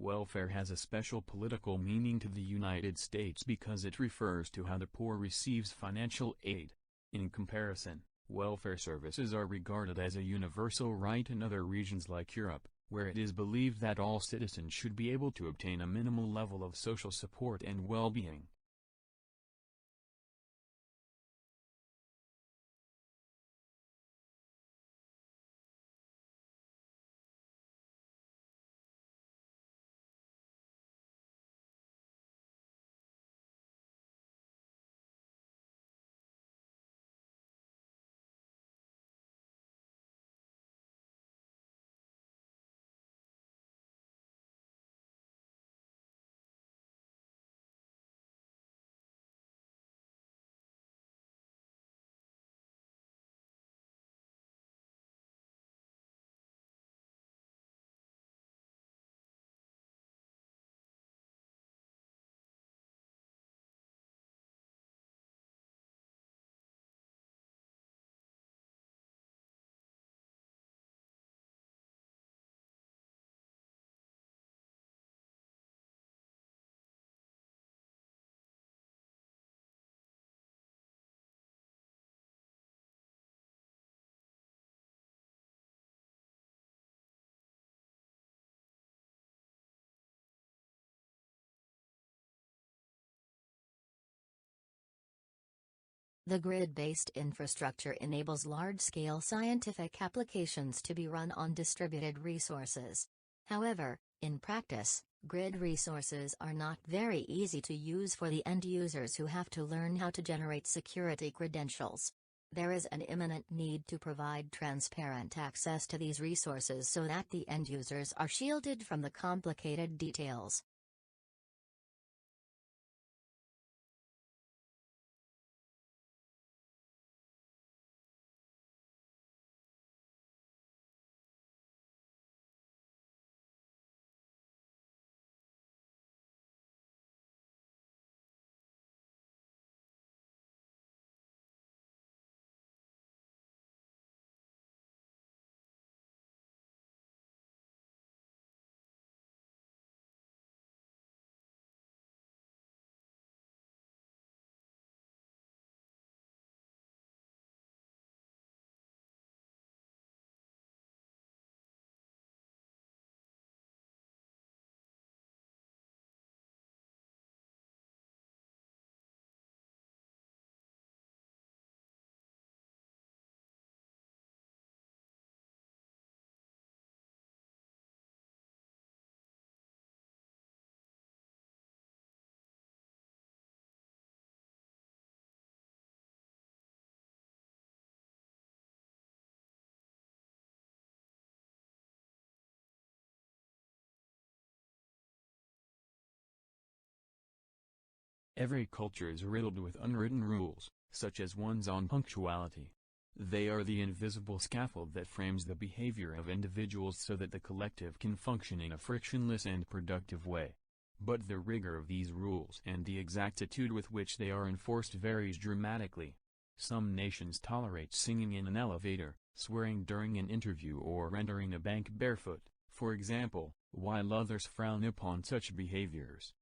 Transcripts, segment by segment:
Welfare has a special political meaning to the United States because it refers to how the poor receives financial aid. In comparison, welfare services are regarded as a universal right in other regions like Europe, where it is believed that all citizens should be able to obtain a minimal level of social support and well-being. The grid-based infrastructure enables large-scale scientific applications to be run on distributed resources. However, in practice, grid resources are not very easy to use for the end users who have to learn how to generate security credentials. There is an imminent need to provide transparent access to these resources so that the end users are shielded from the complicated details. Every culture is riddled with unwritten rules, such as ones on punctuality. They are the invisible scaffold that frames the behavior of individuals so that the collective can function in a frictionless and productive way. But the rigor of these rules and the exactitude with which they are enforced varies dramatically. Some nations tolerate singing in an elevator, swearing during an interview, or entering a bank barefoot, for example, while others frown upon such behaviors.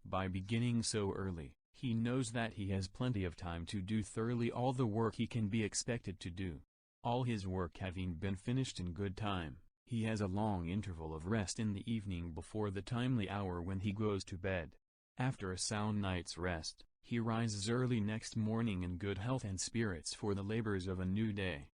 By beginning so early, he knows that he has plenty of time to do thoroughly all the work he can be expected to do. All his work having been finished in good time, he has a long interval of rest in the evening before the timely hour when he goes to bed. After a sound night's rest, he rises early next morning in good health and spirits for the labors of a new day.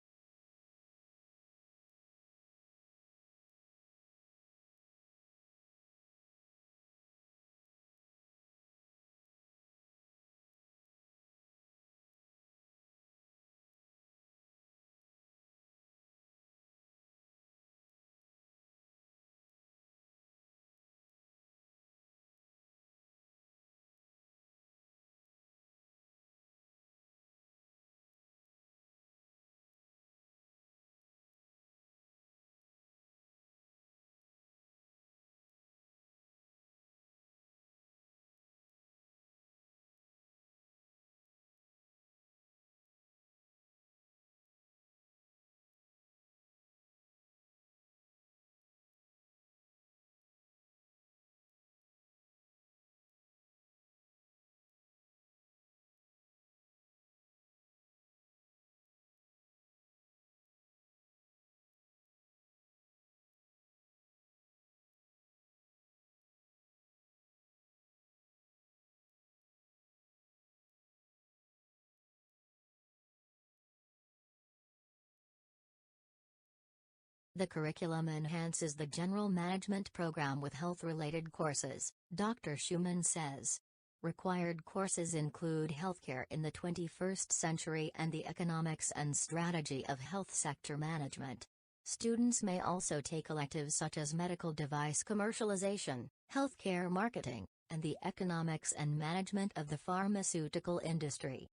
The curriculum enhances the general management program with health-related courses, Dr. Schumann says. Required courses include healthcare in the 21st century and the economics and strategy of health sector management. Students may also take electives such as medical device commercialization, healthcare marketing, and the economics and management of the pharmaceutical industry.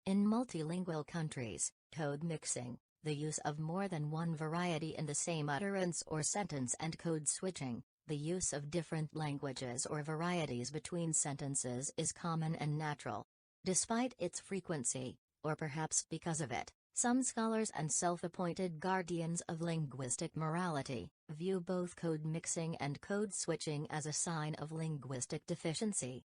In multilingual countries, code mixing, the use of more than one variety in the same utterance or sentence, and code switching, the use of different languages or varieties between sentences, is common and natural. Despite its frequency, or perhaps because of it, some scholars and self-appointed guardians of linguistic morality view both code mixing and code switching as a sign of linguistic deficiency.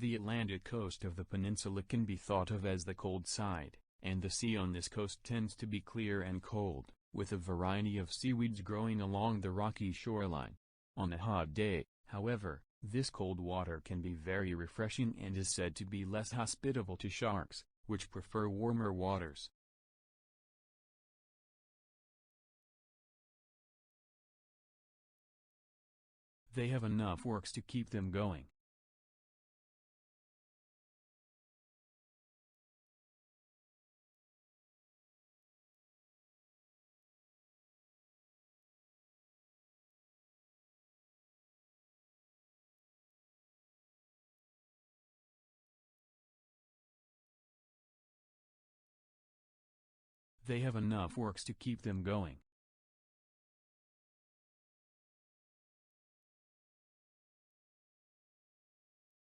The Atlantic coast of the peninsula can be thought of as the cold side, and the sea on this coast tends to be clear and cold, with a variety of seaweeds growing along the rocky shoreline. On a hot day, however, this cold water can be very refreshing and is said to be less hospitable to sharks, which prefer warmer waters. They have enough works to keep them going. They have enough works to keep them going.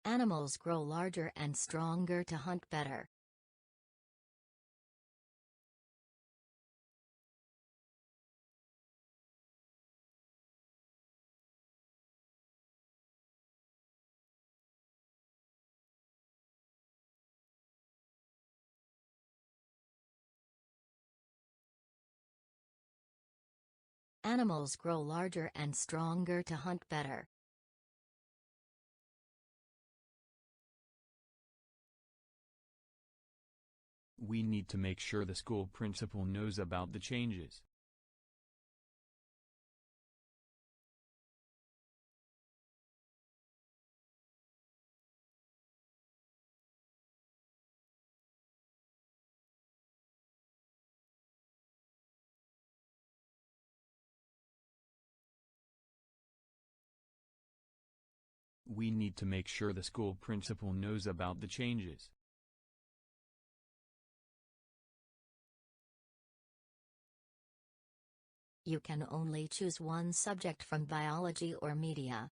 Animals grow larger and stronger to hunt better. Animals grow larger and stronger to hunt better. We need to make sure the school principal knows about the changes. We need to make sure the school principal knows about the changes. You can only choose one subject from biology or media.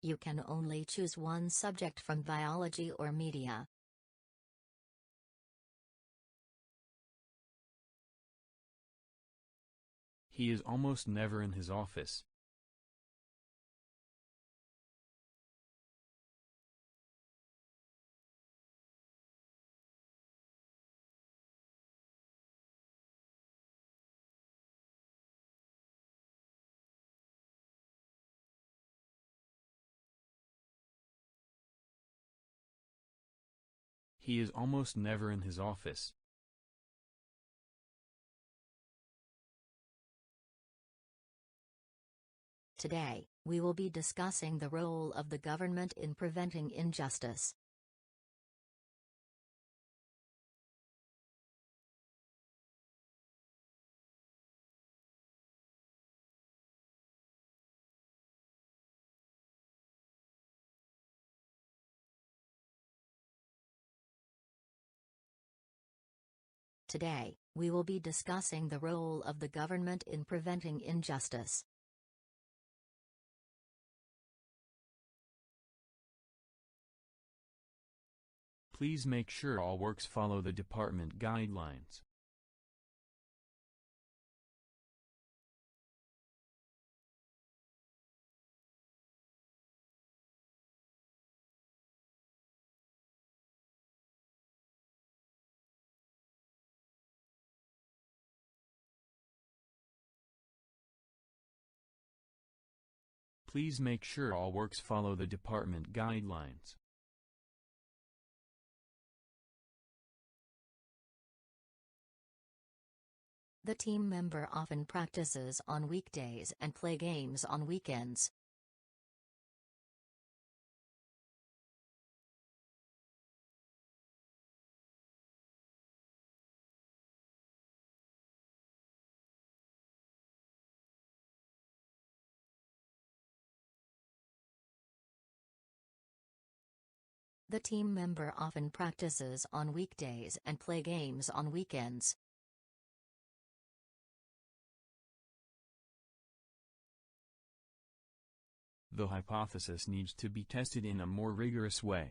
You can only choose one subject from biology or media. He is almost never in his office. He is almost never in his office. Today, we will be discussing the role of the government in preventing injustice. Today, we will be discussing the role of the government in preventing injustice. Please make sure all works follow the department guidelines. Please make sure all works follow the department guidelines. The team member often practices on weekdays and play games on weekends. The team member often practices on weekdays and play games on weekends. The hypothesis needs to be tested in a more rigorous way.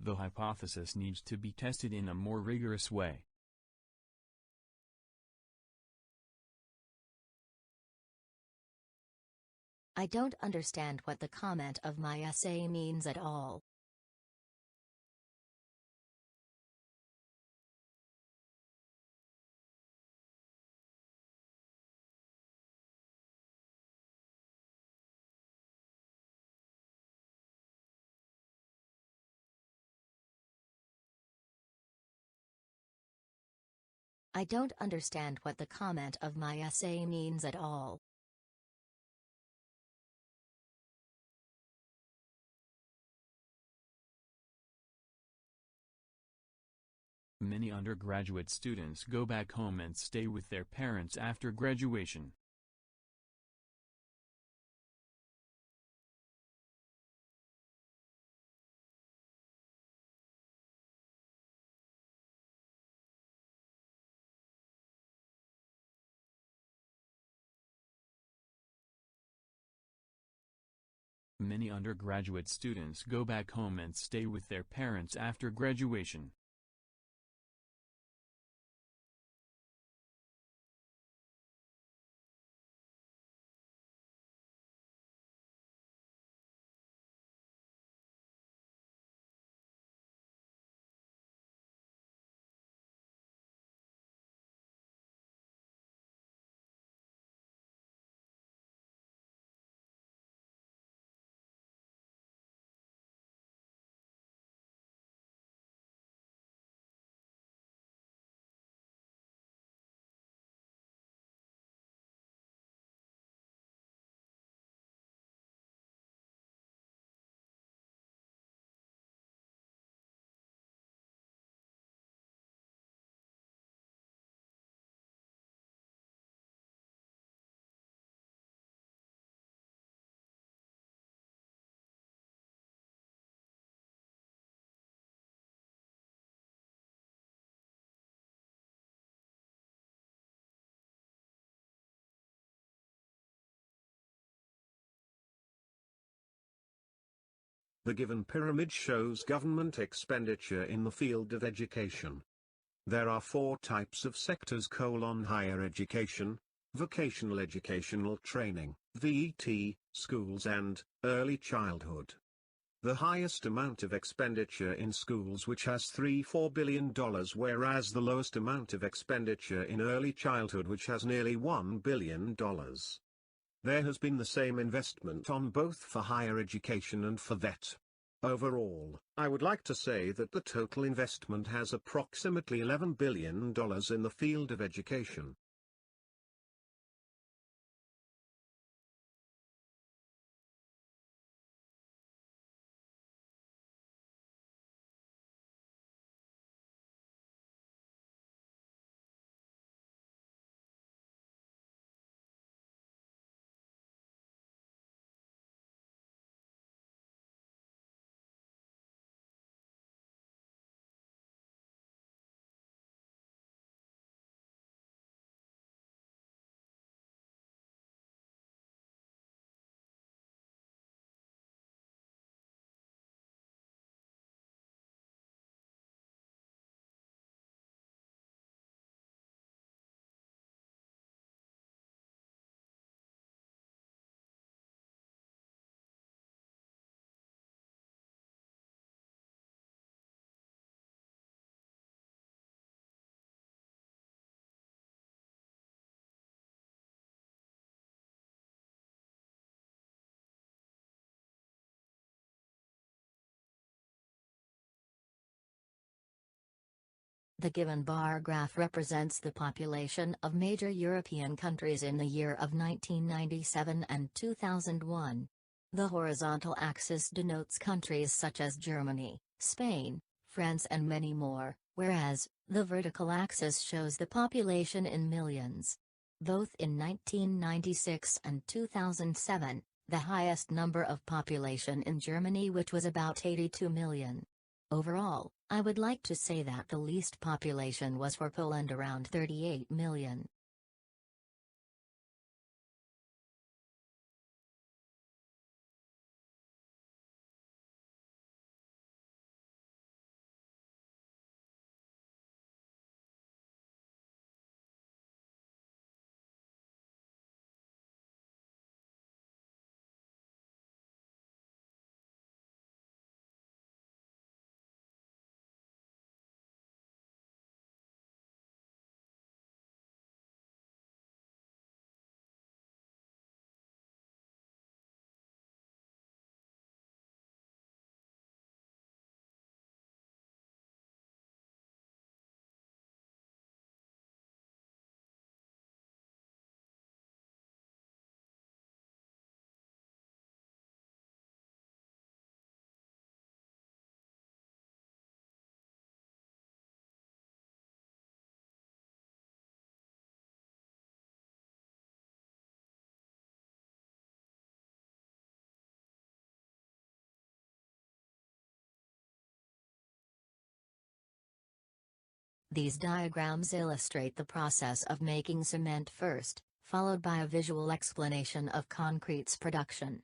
The hypothesis needs to be tested in a more rigorous way. I don't understand what the comment of my essay means at all. I don't understand what the comment of my essay means at all. Many undergraduate students go back home and stay with their parents after graduation. Many undergraduate students go back home and stay with their parents after graduation. The given pyramid shows government expenditure in the field of education. There are 4 types of sectors: higher education, vocational educational training, VET, schools and early childhood. The highest amount of expenditure in schools, which has $3.4 billion, whereas the lowest amount of expenditure in early childhood, which has nearly $1 billion. There has been the same investment on both for higher education and for VET. Overall, I would like to say that the total investment has approximately $11 billion in the field of education. The given bar graph represents the population of major European countries in the year of 1997 and 2001. The horizontal axis denotes countries such as Germany, Spain, France and many more, whereas the vertical axis shows the population in millions. both in 1996 and 2007, the highest number of population in Germany, which was about 82 million. Overall, I would like to say that the least population was for Poland, around 38 million. These diagrams illustrate the process of making cement first, followed by a visual explanation of concrete's production.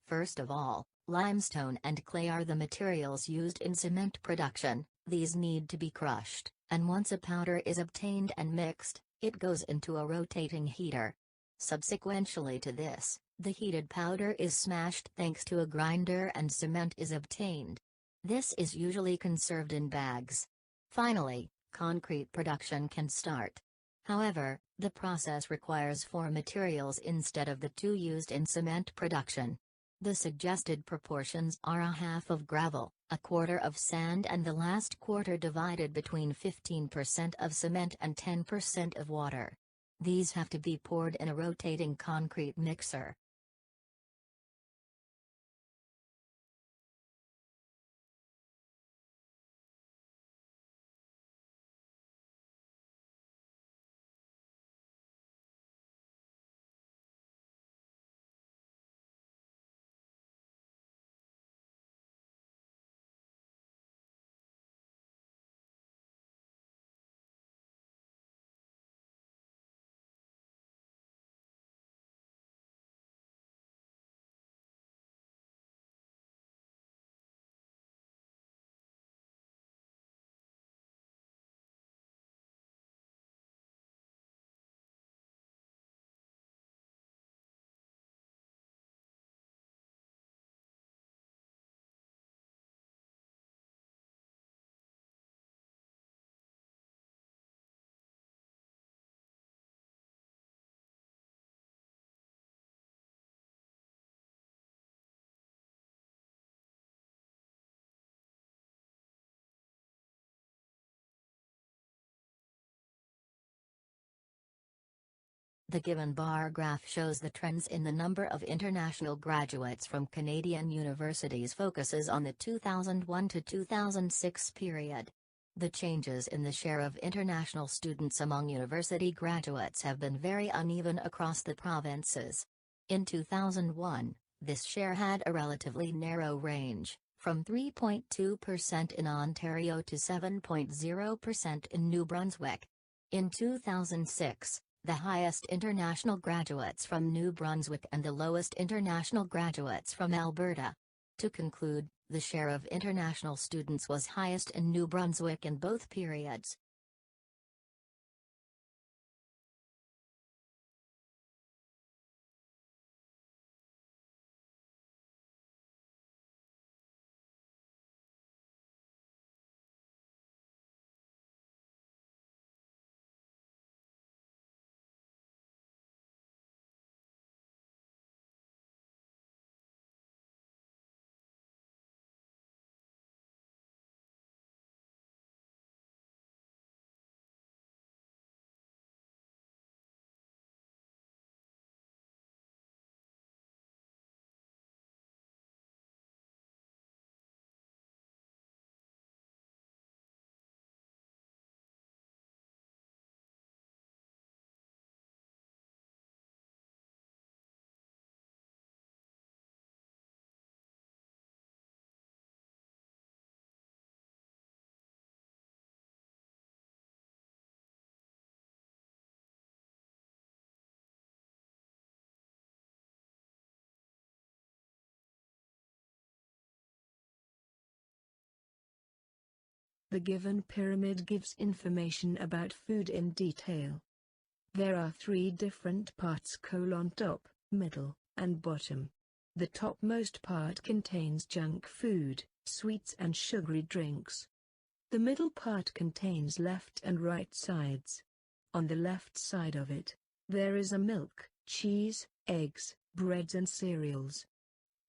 First of all, limestone and clay are the materials used in cement production. These need to be crushed, and once a powder is obtained and mixed, it goes into a rotating heater. Subsequently to this, the heated powder is smashed thanks to a grinder and cement is obtained. This is usually conserved in bags. Finally, concrete production can start. However, the process requires 4 materials instead of the 2 used in cement production. The suggested proportions are a half of gravel, a quarter of sand, and the last quarter divided between 15% of cement and 10% of water. These have to be poured in a rotating concrete mixer. The given bar graph shows the trends in the number of international graduates from Canadian universities, focuses on the 2001 to 2006 period. The changes in the share of international students among university graduates have been very uneven across the provinces. In 2001, this share had a relatively narrow range, from 3.2% in Ontario to 7.0% in New Brunswick. In 2006, the highest international graduates from New Brunswick and the lowest international graduates from Alberta. To conclude, the share of international students was highest in New Brunswick in both periods. The given pyramid gives information about food in detail. There are 3 different parts: top, middle, and bottom. The topmost part contains junk food, sweets and sugary drinks. The middle part contains left and right sides. On the left side of it, there is a milk, cheese, eggs, breads and cereals.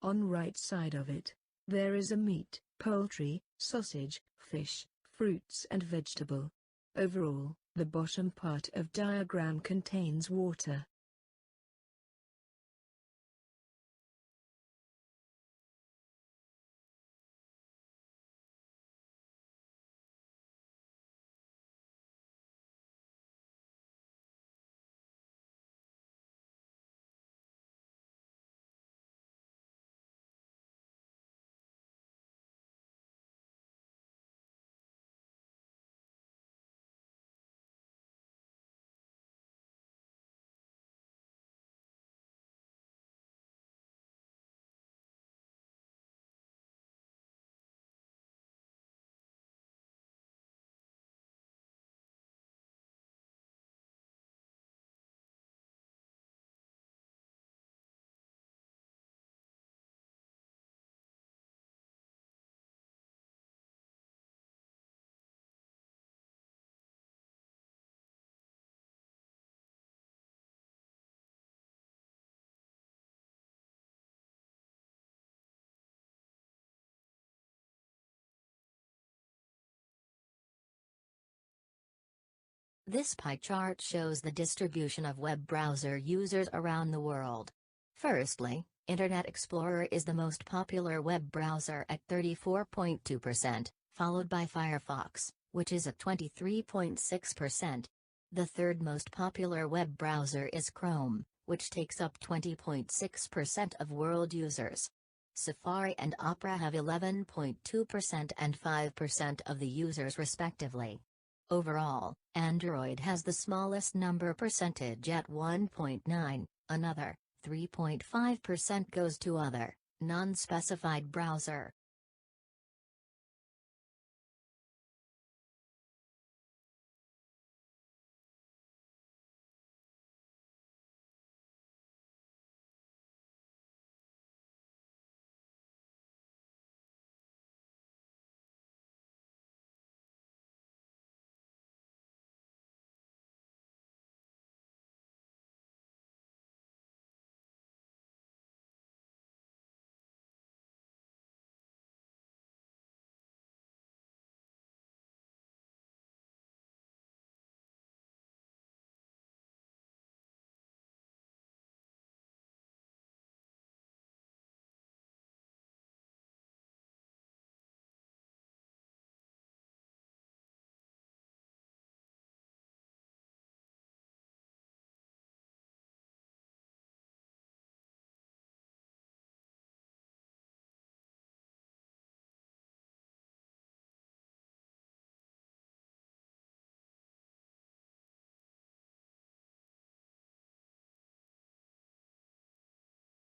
On right side of it, there is a meat, poultry, sausage, fish, fruits and vegetable. Overall, the bottom part of diagram contains water. This pie chart shows the distribution of web browser users around the world. Firstly, Internet Explorer is the most popular web browser at 34.2%, followed by Firefox, which is at 23.6%. The third most popular web browser is Chrome, which takes up 20.6% of world users. Safari and Opera have 11.2% and 5% of the users respectively. Overall, Android has the smallest number percentage at 1.9, another 3.5% goes to other, non-specified browser.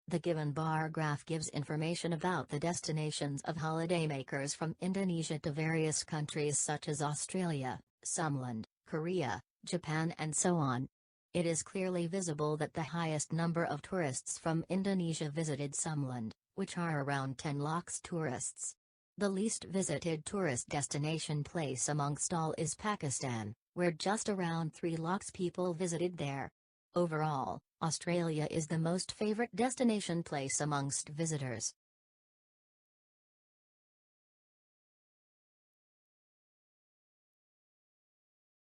The given bar graph gives information about the destinations of holidaymakers from Indonesia to various countries such as Australia, Sumland, Korea, Japan and so on. It is clearly visible that the highest number of tourists from Indonesia visited Sumland, which are around 10 lakhs tourists. The least visited tourist destination place amongst all is Pakistan, where just around 3 lakhs people visited there. Overall, Australia is the most favorite destination place amongst visitors.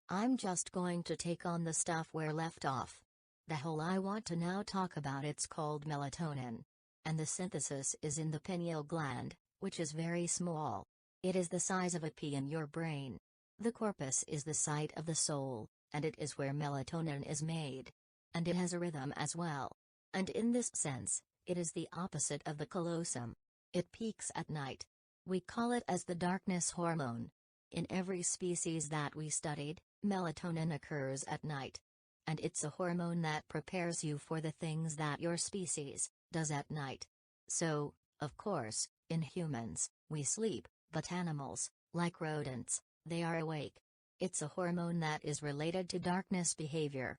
I'm just going to take on the stuff where left off. The whole I want to now talk about it's called melatonin. And the synthesis is in the pineal gland, which is very small. It is the size of a pea in your brain. The corpus is the site of the soul, and it is where melatonin is made. And it has a rhythm as well. And in this sense, it is the opposite of the callosum. It peaks at night. We call it as the darkness hormone. In every species that we studied, melatonin occurs at night. And it's a hormone that prepares you for the things that your species does at night. So, of course, in humans, we sleep, but animals, like rodents, They are awake. It's a hormone that is related to darkness behavior.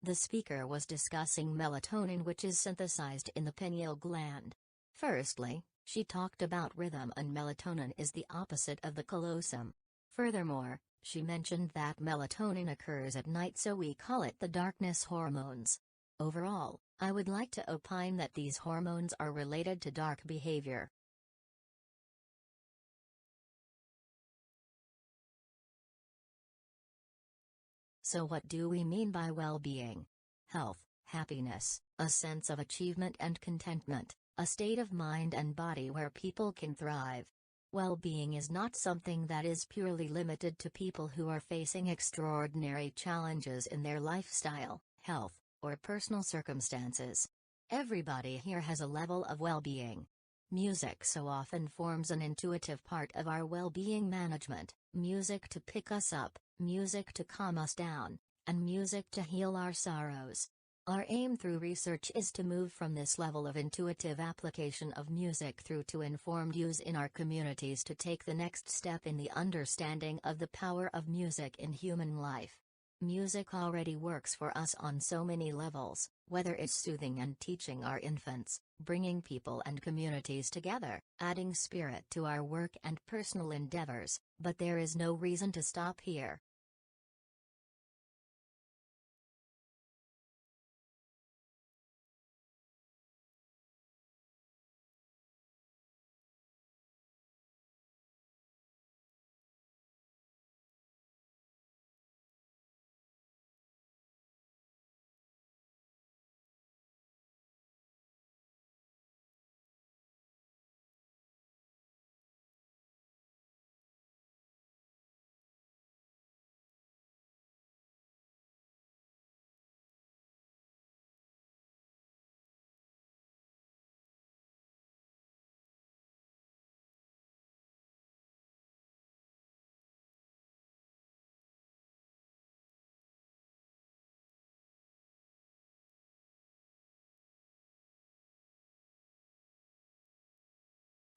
The speaker was discussing melatonin, which is synthesized in the pineal gland. Firstly, she talked about rhythm, and melatonin is the opposite of the callosum. Furthermore, she mentioned that melatonin occurs at night, so we call it the darkness hormones. Overall, I would like to opine that these hormones are related to dark behavior. So what do we mean by well-being? Health, happiness, a sense of achievement and contentment, a state of mind and body where people can thrive. Well-being is not something that is purely limited to people who are facing extraordinary challenges in their lifestyle, health, or personal circumstances. Everybody here has a level of well-being. Music so often forms an intuitive part of our well-being management, music to pick us up, music to calm us down, and music to heal our sorrows. Our aim through research is to move from this level of intuitive application of music through to informed use in our communities to take the next step in the understanding of the power of music in human life. Music already works for us on so many levels, whether it's soothing and teaching our infants, bringing people and communities together, adding spirit to our work and personal endeavors, but there is no reason to stop here.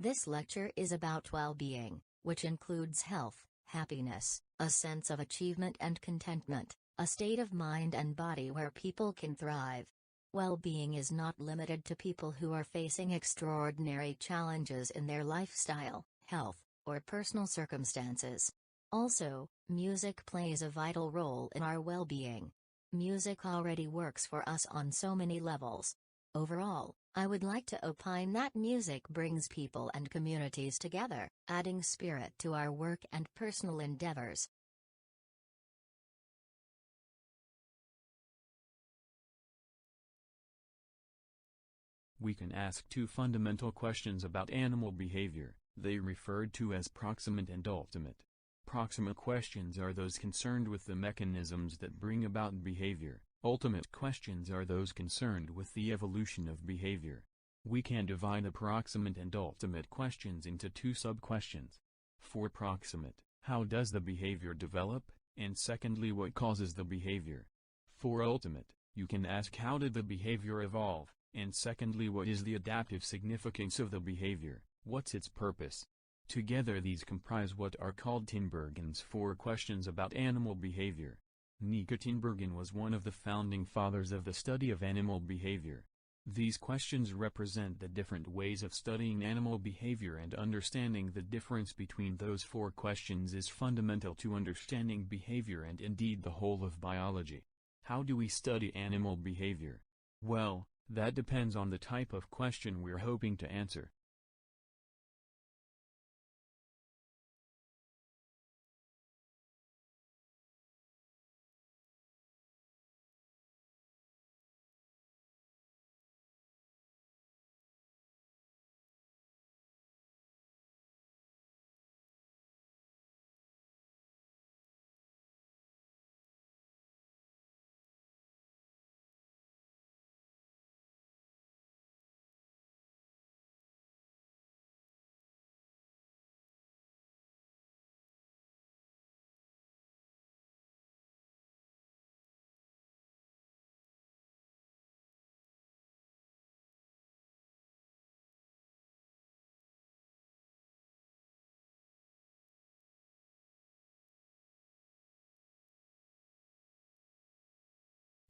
This lecture is about well-being, which includes health, happiness, a sense of achievement and contentment, a state of mind and body where people can thrive. Well-being is not limited to people who are facing extraordinary challenges in their lifestyle, health, or personal circumstances. Also, music plays a vital role in our well-being. Music already works for us on so many levels. Overall, I would like to opine that music brings people and communities together, adding spirit to our work and personal endeavors. We can ask two fundamental questions about animal behavior, they referred to as proximate and ultimate. Proximate questions are those concerned with the mechanisms that bring about behavior. Ultimate questions are those concerned with the evolution of behavior. We can divide the proximate and ultimate questions into two sub-questions. For proximate, how does the behavior develop, and secondly, what causes the behavior? For ultimate, you can ask how did the behavior evolve, and secondly, what is the adaptive significance of the behavior, what's its purpose? Together these comprise what are called Tinbergen's four questions about animal behavior. Nika Tinbergen was one of the founding fathers of the study of animal behavior. These questions represent the different ways of studying animal behavior, and understanding the difference between those four questions is fundamental to understanding behavior and indeed the whole of biology. How do we study animal behavior? Well, that depends on the type of question we're hoping to answer.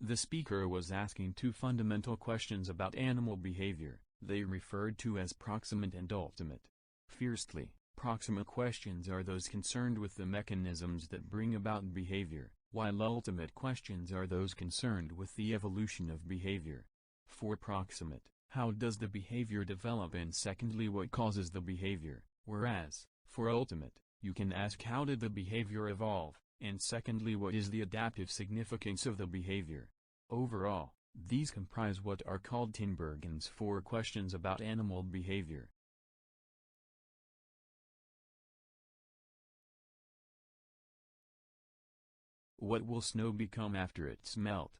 The speaker was asking two fundamental questions about animal behavior, they referred to as proximate and ultimate. Firstly, proximate questions are those concerned with the mechanisms that bring about behavior, while ultimate questions are those concerned with the evolution of behavior. For proximate, how does the behavior develop, and secondly, what causes the behavior, whereas, for ultimate, you can ask how did the behavior evolve, and secondly, what is the adaptive significance of the behavior. Overall, these comprise what are called Tinbergen's 4 questions about animal behavior. What will snow become after it's melt?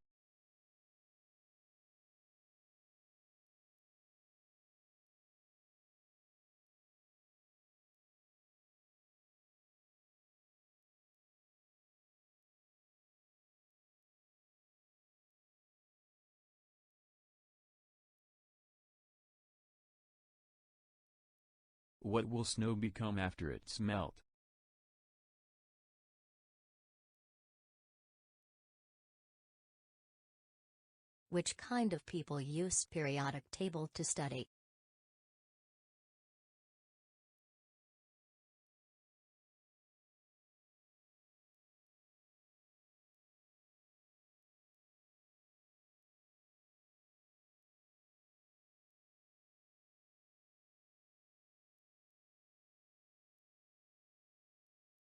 What will snow become after it's melt? Which kind of people use periodic table to study?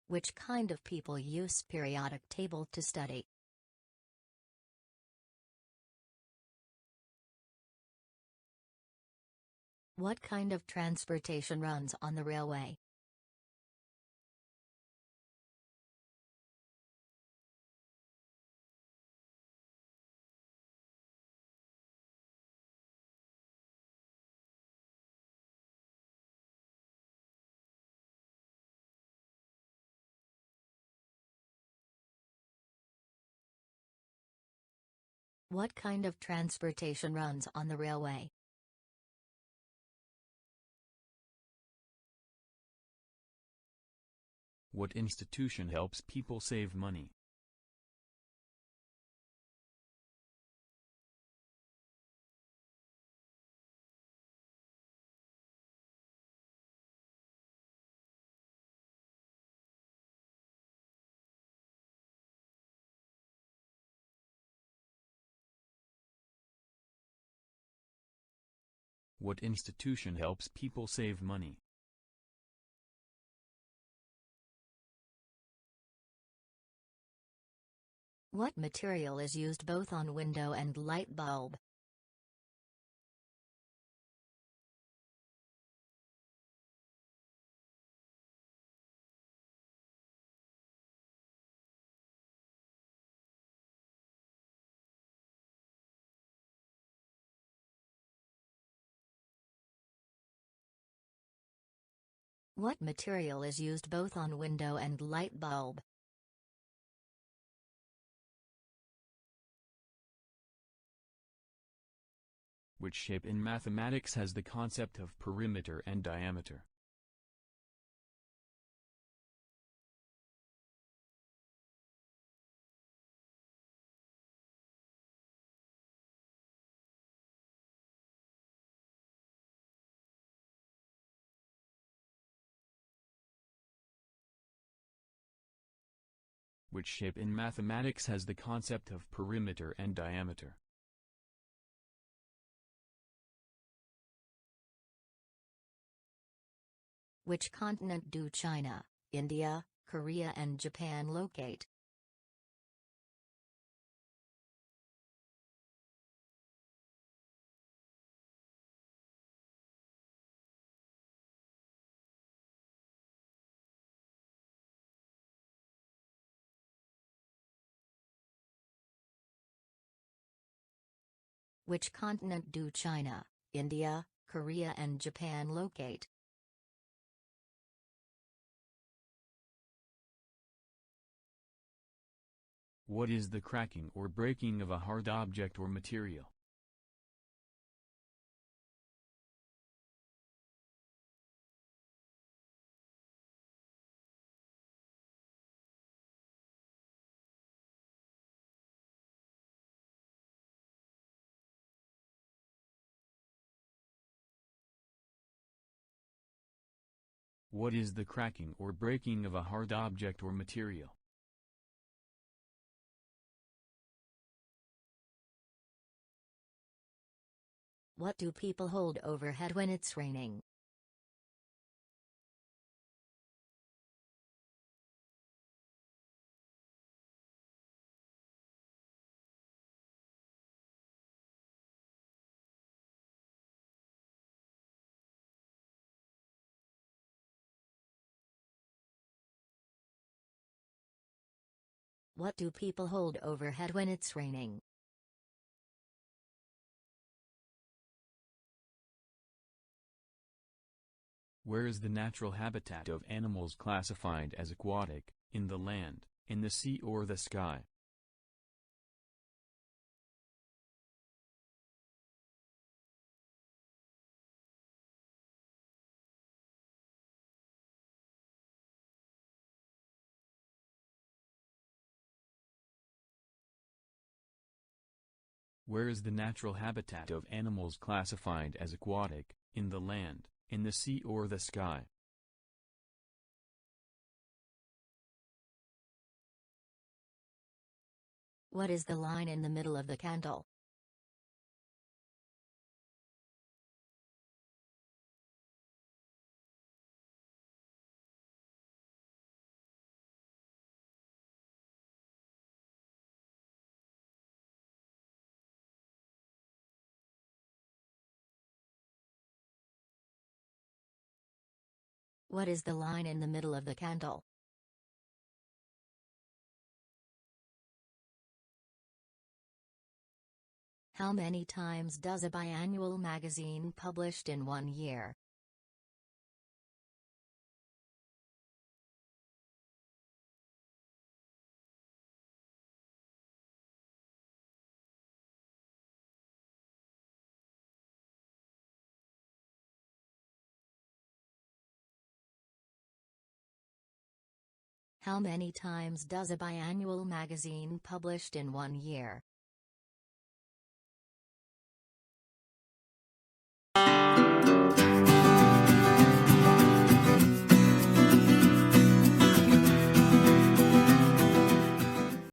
Which kind of people use periodic table to study? What kind of transportation runs on the railway? What kind of transportation runs on the railway? What institution helps people save money? What institution helps people save money? What material is used both on window and light bulb? What material is used both on window and light bulb? Which shape in mathematics has the concept of perimeter and diameter? which shape in mathematics has the concept of perimeter and diameter. Which continent do China, India, Korea and Japan locate? Which continent do China, India, Korea and Japan locate? What is the cracking or breaking of a hard object or material? What is the cracking or breaking of a hard object or material? What do people hold overhead when it's raining? What do people hold overhead when it's raining? Where is the natural habitat of animals classified as aquatic, in the land, in the sea or the sky? Where is the natural habitat of animals classified as aquatic, in the land, in the sea or the sky? What is the line in the middle of the candle? What is the line in the middle of the candle? How many times does a biannual magazine published in 1 year? How many times does a biannual magazine published in 1 year?